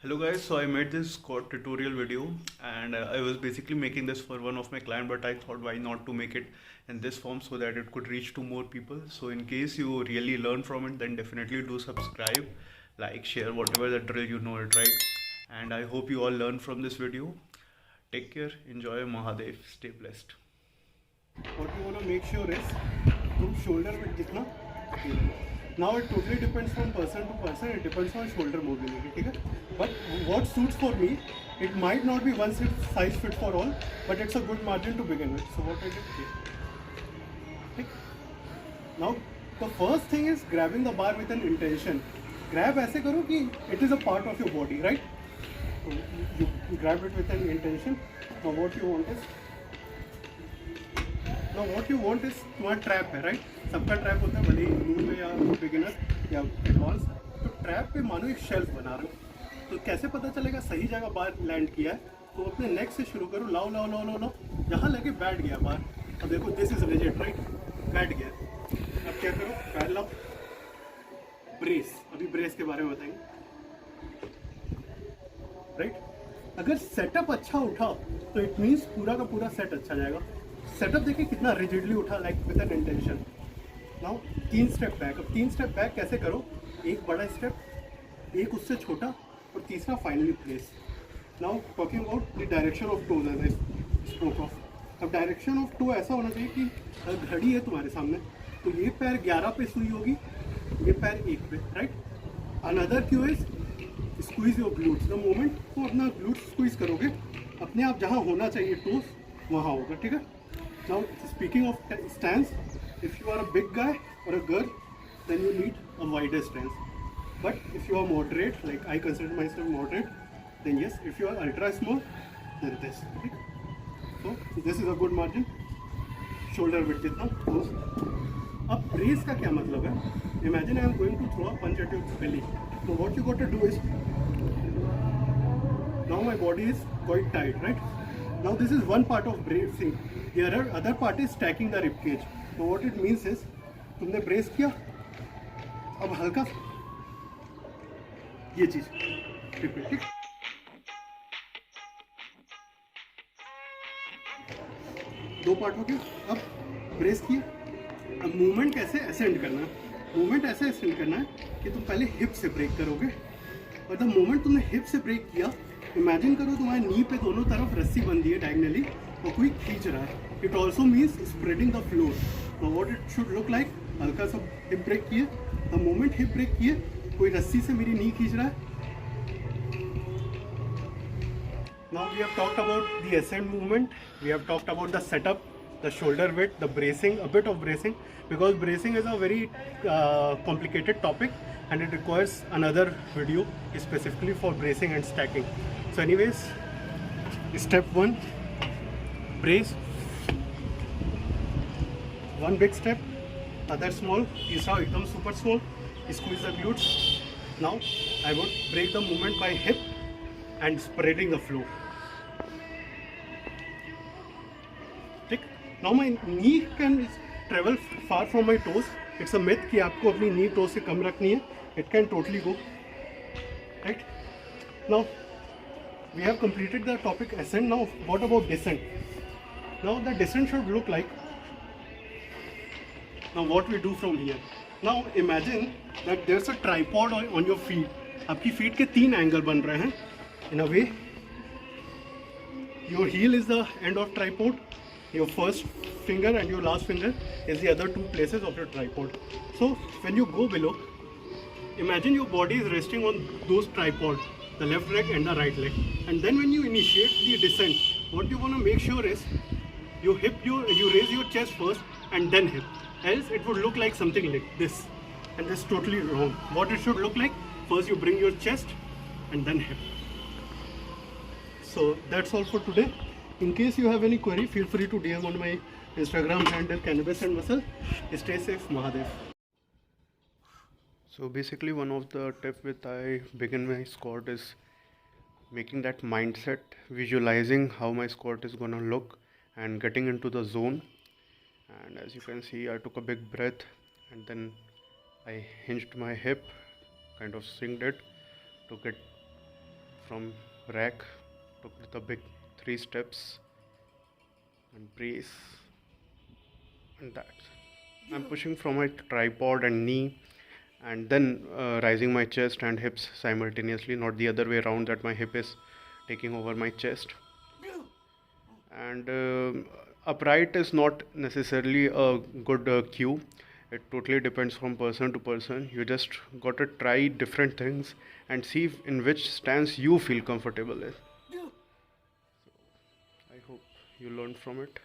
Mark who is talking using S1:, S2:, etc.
S1: Hello guys, so I made this squat tutorial video and I was basically making this for one of my client, but I thought why not to make it in this form so that it could reach to more people. So in case you really learn from it, then definitely do subscribe, like, share, whatever the drill, you know it, right? And I hope you all learn from this video. Take care, enjoy, Mahadev, stay blessed.
S2: What you want to make sure is तुम shoulder with जितना now it totally depends from person to person. It depends on shoulder mobility, ठीक है? But what suits for me, it might not be one size fit for all, but it's a good margin to begin with. So what I did here, ठीक? Now the first thing is grabbing the bar with an intention. Grab ऐसे करो कि it is a part of your body, right? So you grab it with an intention. Now what you want is तुम्हारा trap है, right? सबका trap होता है, भले ही new में या बिगिनर या एडवांस। तो ट्रैप पे मानो एक शेल्फ बना रहे हो, तो कैसे पता चलेगा सही जगह बार लैंड किया है? तो अपने नेक से शुरू करो, लाओ लाओ लाओ लाओ लाओ, जहाँ लगे बैठ गया बार। अब देखो दिस इज रिजिड, राइट? बैठ गया। अब क्या करो, पैर लाओ, ब्रेस। अभी ब्रेस के बारे में बताएंगे, राइट? अगर सेटअप अच्छा उठा तो इट मीन्स पूरा का पूरा सेट अच्छा जाएगा। सेटअप देखिए कितना रिजिडली उठा, like with an intention. Now 3 step back. अब 3 स्टेप बैक कैसे करो? एक बड़ा स्टेप, एक उससे छोटा, और तीसरा finally place. Now talking about the direction of toes as I spoke of. अब डायरेक्शन ऑफ टो ऐसा होना चाहिए कि अगर घड़ी है तुम्हारे सामने, तो ये पैर 11 पे सुई होगी, ये पैर 1 पे, right? Another Q is squeeze your glutes. The moment तुम अपना ग्लूट्स स्क्वीज करोगे, अपने आप जहाँ होना चाहिए टोज वहाँ होगा, ठीक है? Now, speaking of stance, if you are a big guy or a girl, then you need a wider stance. But if you are moderate, like I consider myself moderate, then yes. If you are ultra small, then this. Okay? So this is a good margin. Shoulder width जितना close. अब brace का क्या मतलब है? Imagine I am going to throw a punch at your belly. So what you got to do is, now my body is quite tight, right? Now this is one part of bracing. The other part is stacking the rib cage. So what it means is, तुमने brace किया, अब हल्का ये चीज repeat, ठीक? दो part हो गए। अब ब्रेस किए, अब मूवमेंट कैसे असेंड करना है? मूवमेंट ऐसे असेंड करना है कि तुम पहले हिप से ब्रेक करोगे, और द मोमेंट तुमने हिप से ब्रेक किया, इमेजिन करो तुम्हारे नी पे दोनों तरफ रस्सी बंधी है डायगनली, और कोई खींच रहा है। It also means spreading the floor. तो what it should look like, हल्का सा हिप ब्रेक किए, द मोमेंट हिप ब्रेक किए, कोई रस्सी से मेरी नी खींच रहा है। Now we have talked about the ascent movement, we have talked about the setup, the shoulder width, the bracing, a bit of bracing, because bracing is a very complicated topic and it requires another video specifically for bracing and stacking. So anyways, step 1, brace, one big step, other small, तीसरा एकदम super small, squeeze the glutes. Now I would break the movement by hip and spreading the floor. ठीक? Now my knee can travel far from my toes. It's a myth कि आपको अपनी knee toes से कम रखनी है. It can totally go. Right? Now we have completed the topic ascent. Now what about descent? Now the descent should look like. Now what we do from here? Now imagine that there's a tripod on your feet. आपकी feet के 3 angle बन रहे हैं. In a way, your heel is the end of tripod, your first finger and your last finger is the other 2 places of your tripod. So when you go below, imagine your body is resting on those tripods, the left leg and the right leg. And then when you initiate the descent, what you want to make sure is you raise your chest first and then hip. Else it would look like something like this, and that's totally wrong. What it should look like, first you bring your chest and then hip. So that's all for today. In case you have any query, feel free to DM on my Instagram handle Cannabis and Muscle. Stay safe, Mahadev.
S1: So basically one of the tips with I begin my squat is making that mindset, visualizing how my squat is gonna look and getting into the zone. And as you can see, I took a big breath and then I hinged my hip, kind of synced it to get from rack, took the big 3 steps and brace, and that. I'm pushing from my tripod and knee, and then rising my chest and hips simultaneously, not the other way around that my hip is taking over my chest. And upright is not necessarily a good cue. It totally depends from person to person. You just got to try different things and see in which stance you feel comfortable in. I hope you learned from it.